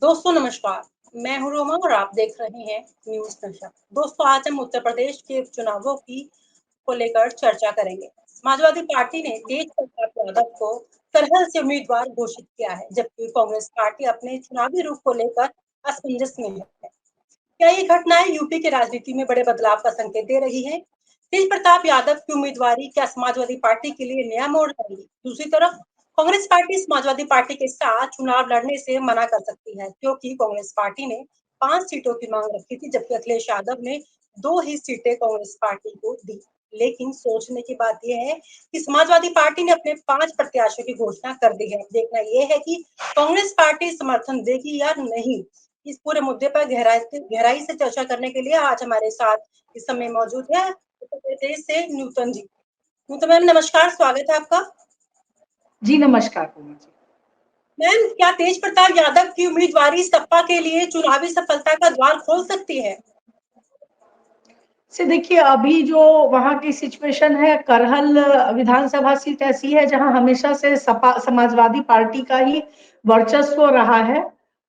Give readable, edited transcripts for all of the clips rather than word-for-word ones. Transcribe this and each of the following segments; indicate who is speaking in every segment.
Speaker 1: दोस्तों नमस्कार, मैं हूँ रोमा और आप देख रहे हैं न्यूज़ नशा। दोस्तों आज हम उत्तर प्रदेश के चुनावों की को लेकर चर्चा करेंगे। समाजवादी पार्टी ने तेज प्रताप यादव को तरह से उम्मीदवार घोषित किया है, जबकि कांग्रेस पार्टी अपने चुनावी रुख को लेकर असमंजस में है। क्या ये घटनाएं यूपी की राजनीति में बड़े बदलाव का संकेत दे रही है? तेज प्रताप यादव की उम्मीदवारी क्या समाजवादी पार्टी के लिए नया मोड़ लाएगी? दूसरी तरफ कांग्रेस पार्टी समाजवादी पार्टी के साथ चुनाव लड़ने से मना कर सकती है, क्योंकि कांग्रेस पार्टी ने 5 सीटों की मांग रखी थी, जबकि अखिलेश यादव ने 2 ही सीटें कांग्रेस पार्टी को दी। लेकिन सोचने की बात यह है कि समाजवादी पार्टी ने अपने 5 प्रत्याशियों की घोषणा कर दी है। देखना यह है कि कांग्रेस पार्टी समर्थन देगी या नहीं। इस पूरे मुद्दे पर गहराई से चर्चा करने के लिए आज हमारे साथ इस समय मौजूद है उत्तर प्रदेश से नूतन जी। नूतन मैम नमस्कार, स्वागत है आपका।
Speaker 2: जी नमस्कार पूनम जी।
Speaker 1: मैम, क्या तेज प्रताप यादव की उम्मीदवारी सपा के लिए चुनावी सफलता का द्वार खोल सकती है?
Speaker 2: से देखिए अभी जो वहाँ की सिचुएशन है, करहल विधानसभा सीट ऐसी है जहाँ हमेशा से सपा समाजवादी पार्टी का ही वर्चस्व रहा है।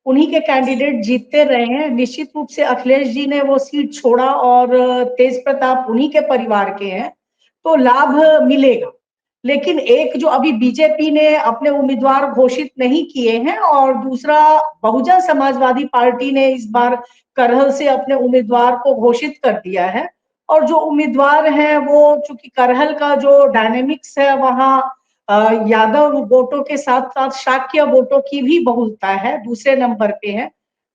Speaker 2: उन्हीं के
Speaker 1: जी
Speaker 2: कैंडिडेट जीतते रहे हैं। निश्चित रूप से अखिलेश जी ने वो सीट छोड़ा और तेज प्रताप उन्हीं के परिवार के हैं, तो लाभ मिलेगा। लेकिन एक जो अभी बीजेपी ने अपने उम्मीदवार घोषित नहीं किए हैं और दूसरा बहुजन समाजवादी पार्टी ने इस बार करहल से अपने उम्मीदवार को घोषित कर दिया है। और जो उम्मीदवार हैं वो, चूंकि करहल का जो डायनेमिक्स है वहाँ यादव वोटों के साथ साथ शाक्य वोटों की भी बहुलता है, दूसरे नंबर पे है।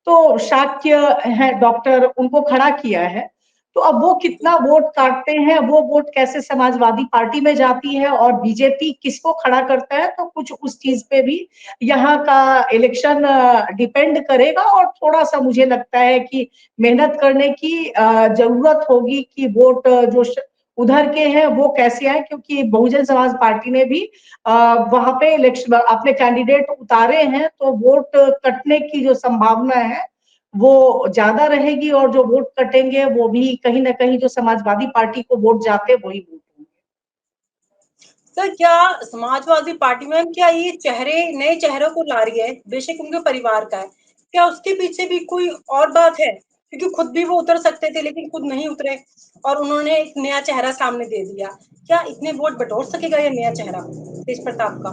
Speaker 2: तो शाक्य है डॉक्टर, उनको खड़ा किया है। तो अब वो
Speaker 1: जी
Speaker 2: कितना वोट काटते हैं, वो वोट कैसे समाजवादी पार्टी में जाती है और बीजेपी किसको खड़ा करता है, तो कुछ उस चीज पे भी यहाँ का इलेक्शन डिपेंड करेगा। और थोड़ा सा मुझे लगता है कि मेहनत करने की जरूरत होगी कि वोट जो उधर के हैं वो कैसे आए, क्योंकि बहुजन समाज पार्टी ने भी वहां पे इलेक्शन अपने कैंडिडेट उतारे हैं, तो वोट कटने की जो संभावना है वो ज्यादा रहेगी। और जो वोट कटेंगे वो भी कहीं ना कहीं जो समाजवादी पार्टी को वोट जाते वही वोट होंगे।
Speaker 1: सर, क्या समाजवादी पार्टी में क्या ये नए चेहरों को ला रही है, बेशक उनके परिवार का है, क्या उसके पीछे भी कोई और बात है? क्योंकि खुद भी वो उतर सकते थे लेकिन खुद नहीं उतरे और उन्होंने एक नया चेहरा सामने दे दिया। क्या इतने वोट बटोर सकेगा ये नया चेहरा तेज प्रताप का?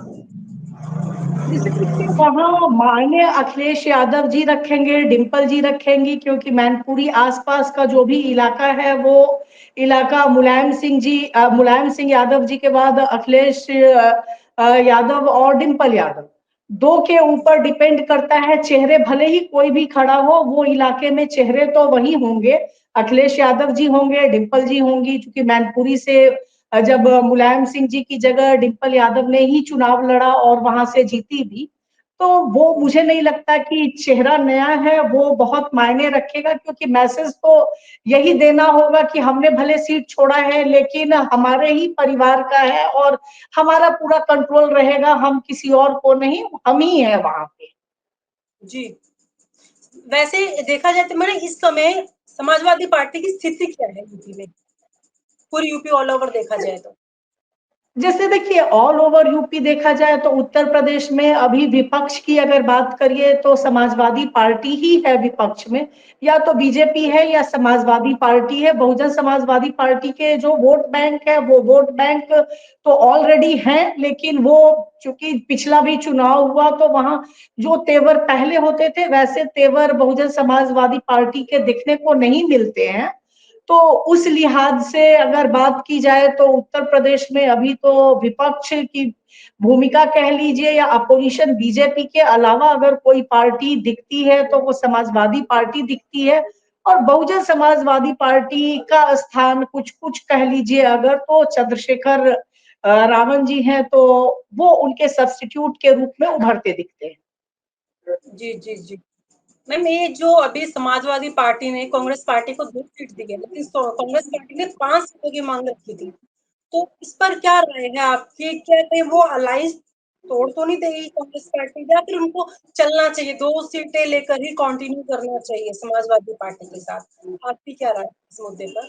Speaker 2: जैसे देखिए वहाँ मायने अखिलेश यादव जी रखेंगे, डिम्पल जी रखेंगी, क्योंकि मैनपुरी आसपास का जो भी इलाका है वो इलाका मुलायम सिंह यादव जी के बाद अखिलेश यादव और डिम्पल यादव दो के ऊपर डिपेंड करता है। चेहरे भले ही कोई भी खड़ा हो, वो इलाके में चेहरे तो वही होंगे, अखिलेश यादव जी होंगे, डिम्पल जी होंगी। क्योंकि मैनपुरी से जब मुलायम सिंह जी की जगह डिम्पल यादव ने ही चुनाव लड़ा और वहां से जीती भी, तो वो मुझे नहीं लगता कि चेहरा नया है वो बहुत मायने रखेगा। क्योंकि मैसेज तो यही देना होगा कि हमने भले सीट छोड़ा है लेकिन हमारे ही परिवार का है और हमारा पूरा कंट्रोल रहेगा, हम किसी और को नहीं, हम ही है वहां पे।
Speaker 1: जी, वैसे देखा जाए तो मैंने इस समय समाजवादी पार्टी की स्थिति क्या है यूपी में, पूरी यूपी ऑल ओवर देखा जाए तो?
Speaker 2: जैसे देखिए ऑल ओवर यूपी देखा जाए तो उत्तर प्रदेश में अभी विपक्ष की अगर बात करिए तो समाजवादी पार्टी ही है विपक्ष में। या तो बीजेपी है या समाजवादी पार्टी है। बहुजन समाजवादी पार्टी के जो वोट बैंक है वो वोट बैंक तो ऑलरेडी है, लेकिन वो चूंकि पिछला भी चुनाव हुआ तो वहां जो तेवर पहले होते थे वैसे तेवर बहुजन समाजवादी पार्टी के दिखने को नहीं मिलते हैं। तो उस लिहाज से अगर बात की जाए तो उत्तर प्रदेश में अभी तो विपक्ष की भूमिका कह लीजिए या अपोजिशन बीजेपी के अलावा अगर कोई पार्टी दिखती है तो वो समाजवादी पार्टी दिखती है। और बहुजन समाजवादी पार्टी का स्थान कुछ कुछ कह लीजिए अगर तो चंद्रशेखर रावण जी हैं, तो वो उनके सब्स्टिट्यूट के रूप में उभरते दिखते हैं।
Speaker 1: जी जी जी। मैम, ये जो अभी समाजवादी पार्टी ने कांग्रेस पार्टी को 2 सीट दी है, लेकिन कांग्रेस पार्टी ने 5 सीटों की मांग रखी थी, तो इस पर क्या राय है आपकी? क्या कहीं वो अलायंस तोड़ तो नहीं देगी कांग्रेस पार्टी, या फिर उनको चलना चाहिए, 2 सीटें लेकर ही कंटिन्यू करना चाहिए समाजवादी पार्टी के साथ? आपकी क्या राय है इस मुद्दे पर?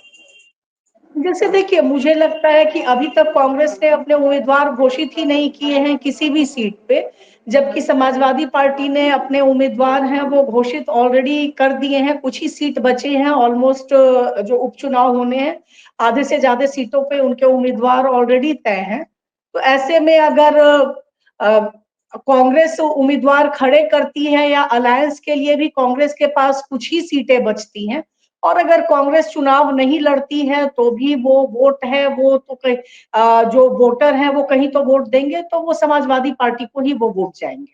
Speaker 2: जैसे देखिए, मुझे लगता है कि अभी तक कांग्रेस ने अपने उम्मीदवार घोषित ही नहीं किए हैं किसी भी सीट पे, जबकि समाजवादी पार्टी ने अपने उम्मीदवार हैं वो घोषित ऑलरेडी कर दिए हैं। कुछ ही सीट बचे हैं ऑलमोस्ट, जो उपचुनाव होने हैं आधे से ज्यादा सीटों पे उनके उम्मीदवार ऑलरेडी तय हैं। तो ऐसे में अगर कांग्रेस उम्मीदवार खड़े करती है या अलायंस के लिए भी कांग्रेस के पास कुछ ही सीटें बचती हैं, और अगर कांग्रेस चुनाव नहीं लड़ती है तो भी वो वोट है वो तो जो वोटर है वो कहीं तो वोट देंगे, तो वो समाजवादी पार्टी को ही वो वोट जाएंगे।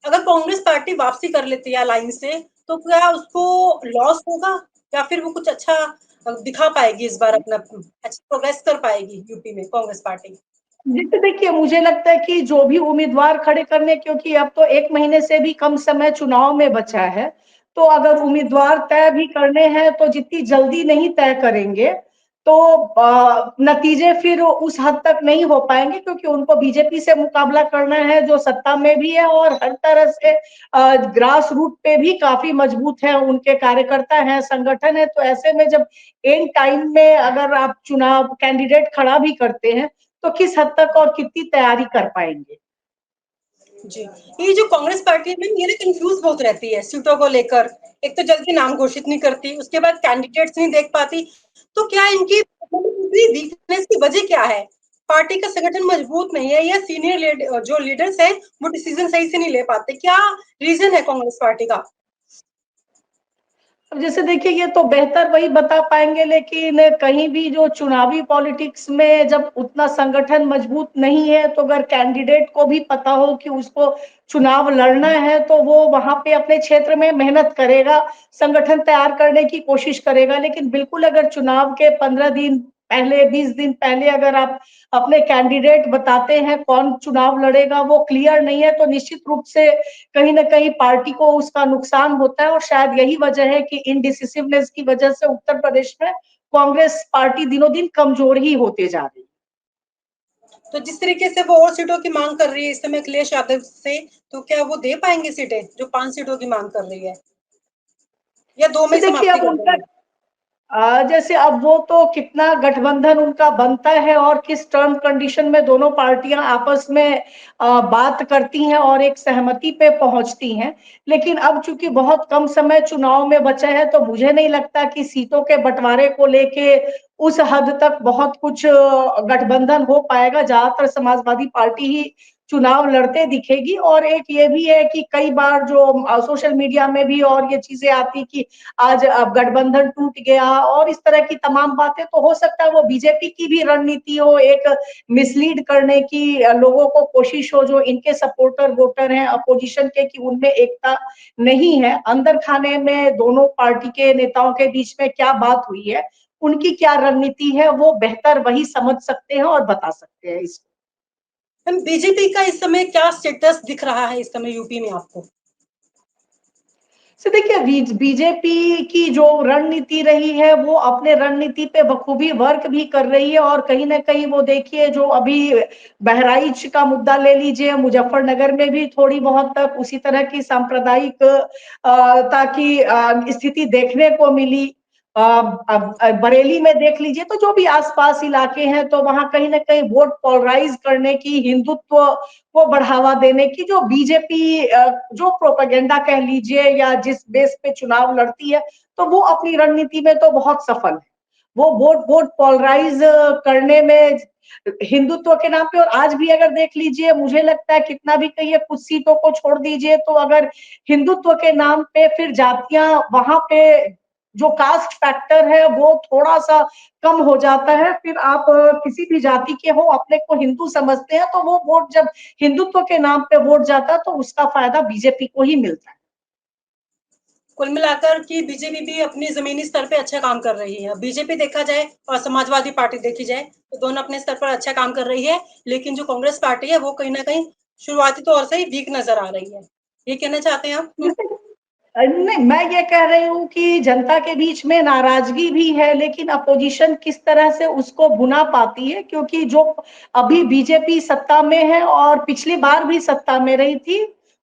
Speaker 1: अगर कांग्रेस पार्टी वापसी कर लेती है अलायंस से, तो क्या उसको लॉस होगा या फिर वो कुछ अच्छा दिखा पाएगी इस बार, अपना अच्छा प्रोग्रेस कर पाएगी यूपी में कांग्रेस पार्टी?
Speaker 2: जिससे देखिए, मुझे लगता है कि जो भी उम्मीदवार खड़े करने, क्योंकि अब तो 1 महीने से भी कम समय चुनाव में बचा है, तो अगर उम्मीदवार तय भी करने हैं तो जितनी जल्दी नहीं तय करेंगे तो नतीजे फिर उस हद तक नहीं हो पाएंगे, क्योंकि उनको बीजेपी से मुकाबला करना है जो सत्ता में भी है और हर तरह से ग्रास रूट पे भी काफी मजबूत है, उनके कार्यकर्ता हैं, संगठन है। तो ऐसे में जब एंड टाइम में अगर आप चुनाव कैंडिडेट खड़ा भी करते हैं तो किस हद तक और कितनी तैयारी कर पाएंगे।
Speaker 1: जी, ये जो कांग्रेस पार्टी है ये ना कंफ्यूज बहुत रहती है सीटों को लेकर। एक तो जल्दी नाम घोषित नहीं करती, उसके बाद कैंडिडेट्स नहीं देख पाती। तो क्या इनकी वीकनेस की वजह क्या है? पार्टी का संगठन मजबूत नहीं है या सीनियर जो लीडर्स हैं वो डिसीजन सही से नहीं ले पाते? क्या रीजन है कांग्रेस पार्टी का?
Speaker 2: अब जैसे देखिए, ये तो बेहतर वही बता पाएंगे, लेकिन कहीं भी जो चुनावी पॉलिटिक्स में जब उतना संगठन मजबूत नहीं है तो अगर कैंडिडेट को भी पता हो कि उसको चुनाव लड़ना है तो वो वहां पे अपने क्षेत्र में मेहनत करेगा, संगठन तैयार करने की कोशिश करेगा। लेकिन बिल्कुल अगर चुनाव के 15 दिन पहले, 20 दिन पहले अगर आप अपने कैंडिडेट बताते हैं कौन चुनाव लड़ेगा, वो क्लियर नहीं है, तो निश्चित रूप से कहीं ना कहीं पार्टी को उसका नुकसान होता है। और शायद यही वजह है कि इनडिसिसिवनेस की वजह से उत्तर प्रदेश में कांग्रेस पार्टी दिनों दिन कमजोर ही होते जा रही है।
Speaker 1: तो जिस तरीके से वो और सीटों की मांग कर रही है इस समय अखिलेश यादव से, तो क्या वो दे पाएंगे सीटें जो 5 सीटों की मांग कर रही है, या दो में
Speaker 2: तो
Speaker 1: ही
Speaker 2: देखिए,
Speaker 1: समाप्ति
Speaker 2: अब
Speaker 1: कर
Speaker 2: उनका
Speaker 1: देंगे?
Speaker 2: जैसे अब वो तो कितना गठबंधन उनका बनता है और किस टर्म कंडीशन में दोनों पार्टियां आपस में बात करती हैं और एक सहमति पे पहुंचती हैं। लेकिन अब चूंकि बहुत कम समय चुनाव में बचा है तो मुझे नहीं लगता कि सीटों के बंटवारे को लेके उस हद तक बहुत कुछ गठबंधन हो पाएगा। ज्यादातर समाजवादी पार्टी ही चुनाव लड़ते दिखेगी। और एक ये भी है कि कई बार जो सोशल मीडिया में भी और ये चीजें आती कि आज अब गठबंधन टूट गया और इस तरह की तमाम बातें, तो हो सकता है वो बीजेपी की भी रणनीति हो, एक मिसलीड करने की लोगों को कोशिश हो, जो इनके सपोर्टर वोटर हैं अपोजिशन के, कि उनमें एकता नहीं है। अंदर खाने में दोनों पार्टी के नेताओं के बीच में क्या बात हुई है, उनकी क्या रणनीति है, वो बेहतर वही समझ सकते हैं और बता सकते हैं इसको।
Speaker 1: मैम, बीजेपी का इस समय क्या स्टेटस दिख रहा है इस समय यूपी में आपको?
Speaker 2: तो देखिए, बीजेपी की जो रणनीति रही है वो अपने रणनीति पे बखूबी वर्क भी कर रही है। और कहीं ना कहीं वो देखिए, जो अभी बहराइच का मुद्दा ले लीजिए, मुजफ्फरनगर में भी थोड़ी बहुत तक उसी तरह की सांप्रदायिक ताकि स्थिति देखने को मिली। बरेली में देख लीजिए, तो जो भी आसपास इलाके हैं तो वहां कहीं ना कहीं वोट पोलराइज करने की, हिंदुत्व को बढ़ावा देने की जो बीजेपी जो प्रोपेगेंडा कह लीजिए या जिस बेस पे चुनाव लड़ती है, तो वो अपनी रणनीति में तो बहुत सफल है। वो वोट वोट पोलराइज करने में हिंदुत्व के नाम पे। और आज भी अगर देख लीजिए, मुझे लगता है कितना भी कहिए, कुछ सीटों को छोड़ दीजिए, तो अगर हिंदुत्व के नाम पे फिर जातियां वहां पे, जो कास्ट फैक्टर है वो थोड़ा सा कम हो जाता है। फिर आप किसी भी जाति के हो, अपने को हिंदू समझते हैं, तो वो वोट जब हिंदुत्व के नाम पे वोट जाता है तो उसका फायदा बीजेपी को ही मिलता है।
Speaker 1: कुल मिलाकर कि बीजेपी भी अपनी जमीनी स्तर पे अच्छा काम कर रही है। बीजेपी देखा जाए और समाजवादी पार्टी देखी जाए तो दोनों अपने स्तर पर अच्छा काम कर रही है, लेकिन जो कांग्रेस पार्टी है वो कहीं ना कहीं शुरुआती तौर से ही वीक नजर आ रही है। ये कहना चाहते हैं आप?
Speaker 2: जैसे नहीं, मैं ये कह रही हूँ कि जनता के बीच में नाराजगी भी है, लेकिन अपोजिशन किस तरह से उसको भुना पाती है, क्योंकि जो अभी बीजेपी सत्ता में है और पिछली बार भी सत्ता में रही थी,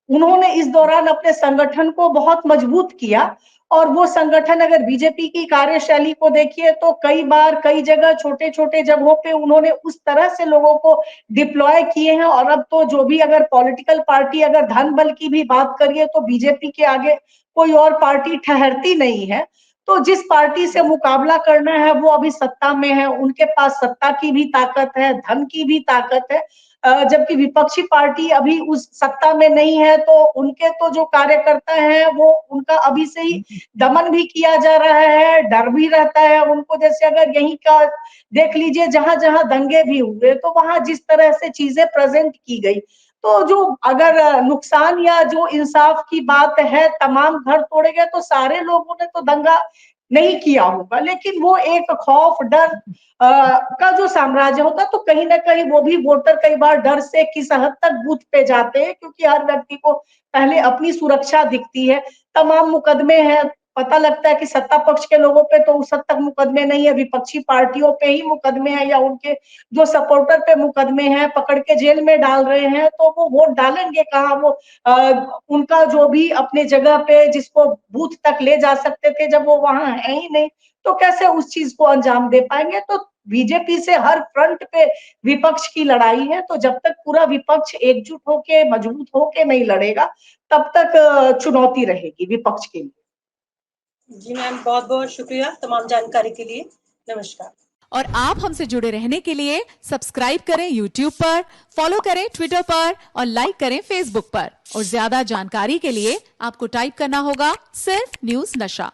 Speaker 2: उन्होंने इस दौरान अपने संगठन को बहुत मजबूत किया। और वो संगठन अगर बीजेपी की कार्यशैली को देखिए तो कई बार कई जगह छोटे छोटे जगहों पे उन्होंने उस तरह से लोगों को डिप्लॉय किए हैं। और अब तो जो भी अगर पॉलिटिकल पार्टी अगर धन बल की भी बात करिए तो बीजेपी के आगे कोई और पार्टी ठहरती नहीं है। तो जिस पार्टी से मुकाबला करना है वो अभी सत्ता में है, उनके पास सत्ता की भी ताकत है, धन की भी ताकत है। जबकि विपक्षी पार्टी अभी उस सत्ता में नहीं है, तो उनके तो जो कार्यकर्ता हैं वो उनका अभी से ही दमन भी किया जा रहा है, डर भी रहता है उनको। जैसे अगर यहीं का देख लीजिए, जहां जहां दंगे भी हुए तो वहां जिस तरह से चीजें प्रेजेंट की गई, तो जो अगर नुकसान या जो इंसाफ की बात है, तमाम घर तोड़े गए तो सारे लोगों ने तो दंगा नहीं किया होगा, लेकिन वो एक खौफ डर का जो साम्राज्य होता, तो कहीं ना कहीं वो भी वोटर कई बार डर से किस हद तक बूथ पे जाते हैं, क्योंकि हर व्यक्ति को पहले अपनी सुरक्षा दिखती है। तमाम मुकदमे हैं, पता लगता है कि सत्ता पक्ष के लोगों पे तो उस हद तक मुकदमे नहीं है, विपक्षी पार्टियों पे ही मुकदमे हैं, या उनके जो सपोर्टर पे मुकदमे हैं, पकड़ के जेल में डाल रहे हैं। तो वो वोट डालेंगे कहाँ? वो उनका जो भी अपने जगह पे जिसको बूथ तक ले जा सकते थे, जब वो वहां है ही नहीं, तो कैसे उस चीज को अंजाम दे पाएंगे? तो बीजेपी से हर फ्रंट पे विपक्ष की लड़ाई है। तो जब तक पूरा विपक्ष एकजुट होके मजबूत होके नहीं लड़ेगा, तब तक चुनौती रहेगी विपक्ष के लिए।
Speaker 1: जी मैम, बहुत बहुत शुक्रिया तमाम जानकारी के लिए। नमस्कार।
Speaker 3: और आप हमसे जुड़े रहने के लिए सब्सक्राइब करें YouTube पर, फॉलो करें Twitter पर और लाइक करें Facebook पर। और ज्यादा जानकारी के लिए आपको टाइप करना होगा सिर्फ न्यूज नशा।